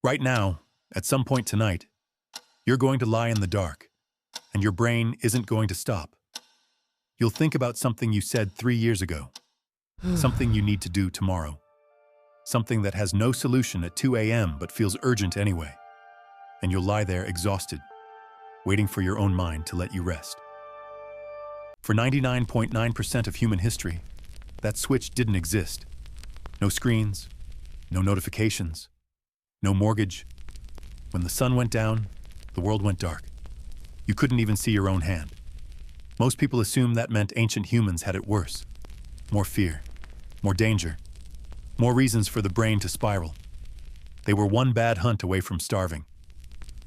Right now, at some point tonight, you're going to lie in the dark, and your brain isn't going to stop. You'll think about something you said 3 years ago, something you need to do tomorrow, something that has no solution at 2 a.m. but feels urgent anyway. And you'll lie there exhausted, waiting for your own mind to let you rest. For 99.9% of human history, that switch didn't exist. No screens, no notifications, no mortgage. When the sun went down, the world went dark. You couldn't even see your own hand. Most people assume that meant ancient humans had it worse. More fear, more danger, more reasons for the brain to spiral. They were one bad hunt away from starving,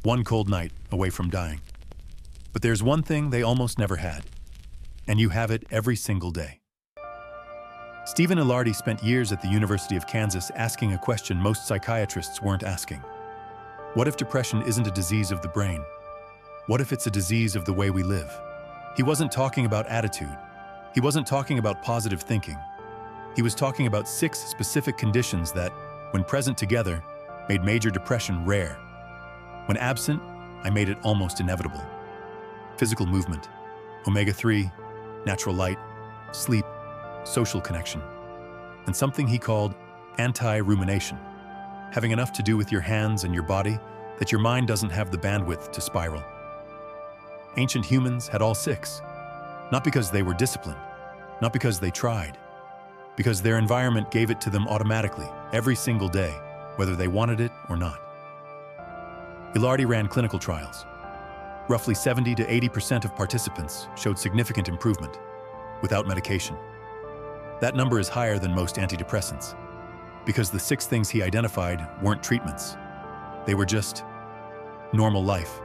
one cold night away from dying. But there's one thing they almost never had, and you have it every single day. Stephen Ilardi spent years at the University of Kansas asking a question most psychiatrists weren't asking. What if depression isn't a disease of the brain? What if it's a disease of the way we live? He wasn't talking about attitude. He wasn't talking about positive thinking. He was talking about 6 specific conditions that, when present together, made major depression rare. When absent, I made it almost inevitable. Physical movement, omega-3, natural light, sleep, social connection, and something he called anti-rumination, having enough to do with your hands and your body that your mind doesn't have the bandwidth to spiral. Ancient humans had all 6, not because they were disciplined, not because they tried, because their environment gave it to them automatically, every single day, whether they wanted it or not. Ilardi ran clinical trials. Roughly 70 to 80% of participants showed significant improvement, without medication. That number is higher than most antidepressants, because the 6 things he identified weren't treatments. They were just normal life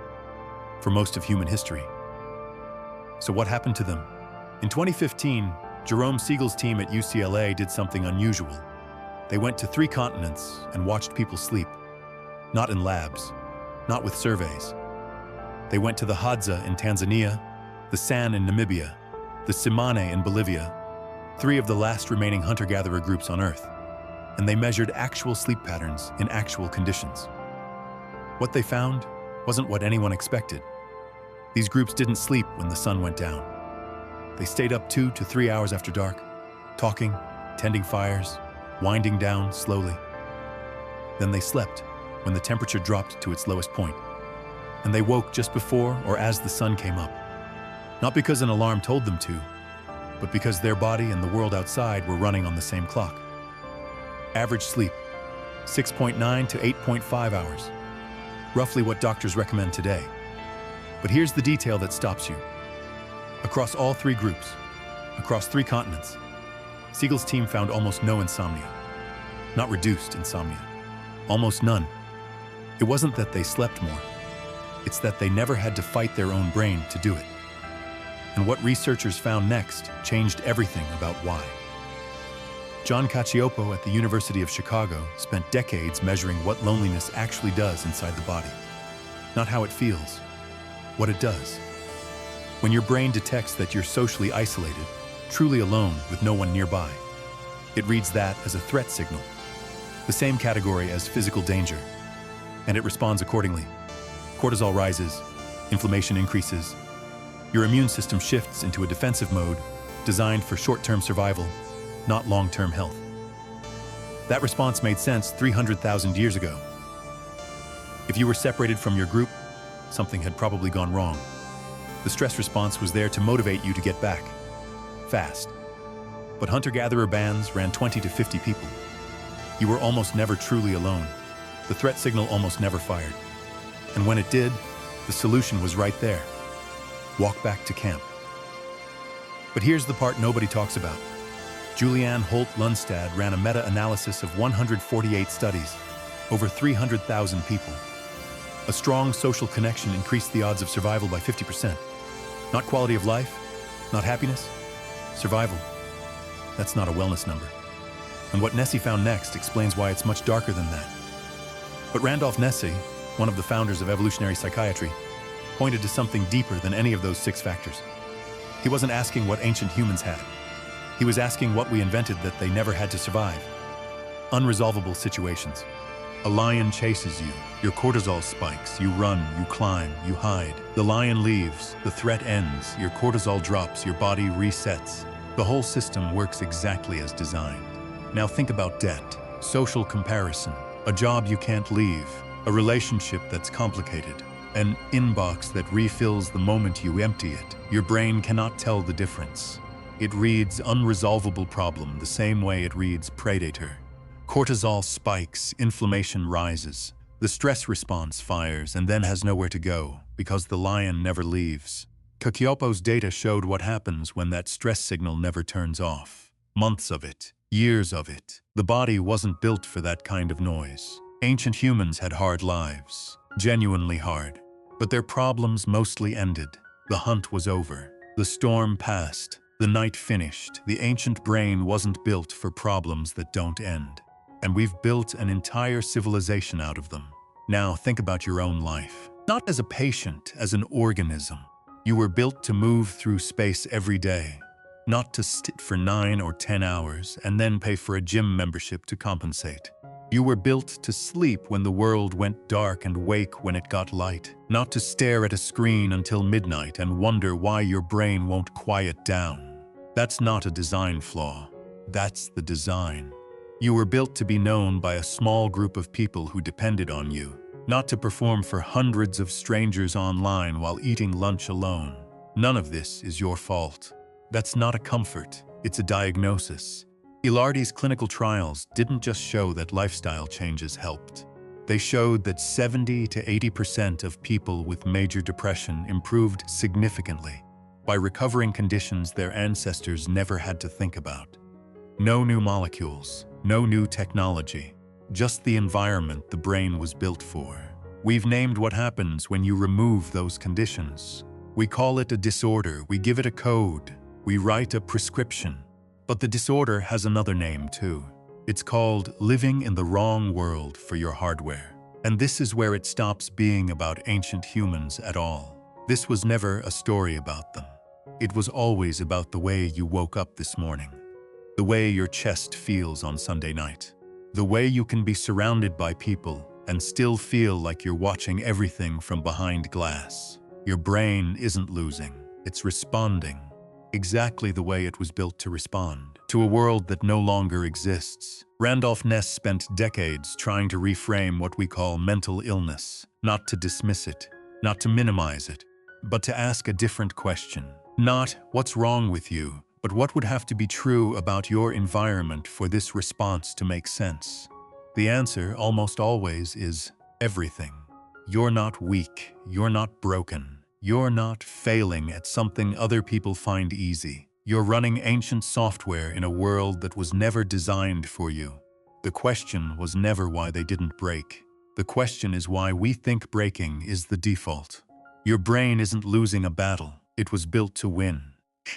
for most of human history. So what happened to them? In 2015, Jerome Siegel's team at UCLA did something unusual. They went to 3 continents and watched people sleep. Not in labs, not with surveys. They went to the Hadza in Tanzania, the San in Namibia, the Tsimane in Bolivia, 3 of the last remaining hunter-gatherer groups on Earth, and they measured actual sleep patterns in actual conditions. What they found wasn't what anyone expected. These groups didn't sleep when the sun went down. They stayed up 2 to 3 hours after dark, talking, tending fires, winding down slowly. Then they slept when the temperature dropped to its lowest point, and they woke just before or as the sun came up. Not because an alarm told them to, but because their body and the world outside were running on the same clock. Average sleep, 6.9 to 8.5 hours. Roughly what doctors recommend today. But here's the detail that stops you. Across all 3 groups, across 3 continents, Siegel's team found almost no insomnia. Not reduced insomnia. Almost none. It wasn't that they slept more. It's that they never had to fight their own brain to do it. And what researchers found next changed everything about why. John Cacioppo at the University of Chicago spent decades measuring what loneliness actually does inside the body. Not how it feels, what it does. When your brain detects that you're socially isolated, truly alone with no one nearby, it reads that as a threat signal, the same category as physical danger, and it responds accordingly. Cortisol rises, inflammation increases, your immune system shifts into a defensive mode designed for short-term survival, not long-term health. That response made sense 300,000 years ago. If you were separated from your group, something had probably gone wrong. The stress response was there to motivate you to get back, fast. But hunter-gatherer bands ran 20 to 50 people. You were almost never truly alone. The threat signal almost never fired. And when it did, the solution was right there. Walk back to camp. But here's the part nobody talks about. Julianne Holt-Lundstad ran a meta-analysis of 148 studies, over 300,000 people. A strong social connection increased the odds of survival by 50%. Not quality of life, not happiness, survival. That's not a wellness number. And what Nesse found next explains why it's much darker than that. But Randolph Nesse, one of the founders of evolutionary psychiatry, pointed to something deeper than any of those 6 factors. He wasn't asking what ancient humans had. He was asking what we invented that they never had to survive. Unresolvable situations. A lion chases you. Your cortisol spikes. You run, you climb, you hide. The lion leaves. The threat ends. Your cortisol drops. Your body resets. The whole system works exactly as designed. Now think about debt, social comparison, a job you can't leave, a relationship that's complicated, an inbox that refills the moment you empty it. Your brain cannot tell the difference. It reads unresolvable problem the same way it reads predator. Cortisol spikes, inflammation rises. The stress response fires and then has nowhere to go because the lion never leaves. Kakiopo's data showed what happens when that stress signal never turns off. Months of it, years of it. The body wasn't built for that kind of noise. Ancient humans had hard lives, genuinely hard. But their problems mostly ended. The hunt was over. The storm passed. The night finished. The ancient brain wasn't built for problems that don't end. And we've built an entire civilization out of them. Now think about your own life. Not as a patient, as an organism. You were built to move through space every day. Not to sit for 9 or 10 hours and then pay for a gym membership to compensate. You were built to sleep when the world went dark and wake when it got light. Not to stare at a screen until midnight and wonder why your brain won't quiet down. That's not a design flaw. That's the design. You were built to be known by a small group of people who depended on you, not to perform for hundreds of strangers online while eating lunch alone. None of this is your fault. That's not a comfort, it's a diagnosis. Ilardi's clinical trials didn't just show that lifestyle changes helped. They showed that 70 to 80% of people with major depression improved significantly by recovering conditions their ancestors never had to think about. No new molecules, no new technology, just the environment the brain was built for. We've named what happens when you remove those conditions. We call it a disorder, we give it a code, we write a prescription. But the disorder has another name too. It's called living in the wrong world for your hardware. And this is where it stops being about ancient humans at all. This was never a story about them. It was always about the way you woke up this morning. The way your chest feels on Sunday night. The way you can be surrounded by people and still feel like you're watching everything from behind glass. Your brain isn't losing, it's responding. Exactly the way it was built to respond, to a world that no longer exists. Randolph Nesse spent decades trying to reframe what we call mental illness, not to dismiss it, not to minimize it, but to ask a different question. Not, what's wrong with you, but what would have to be true about your environment for this response to make sense? The answer, almost always, is everything. You're not weak, you're not broken. You're not failing at something other people find easy. You're running ancient software in a world that was never designed for you. The question was never why they didn't break. The question is why we think breaking is the default. Your brain isn't losing a battle. It was built to win.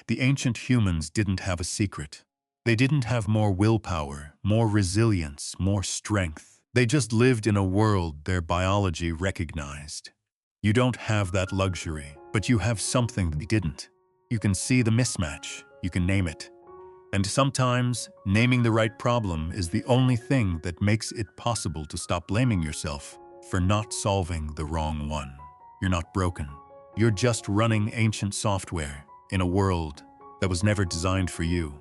The ancient humans didn't have a secret. They didn't have more willpower, more resilience, more strength. They just lived in a world their biology recognized. You don't have that luxury, but you have something they didn't. You can see the mismatch, you can name it. And sometimes, naming the right problem is the only thing that makes it possible to stop blaming yourself for not solving the wrong one. You're not broken. You're just running ancient software in a world that was never designed for you.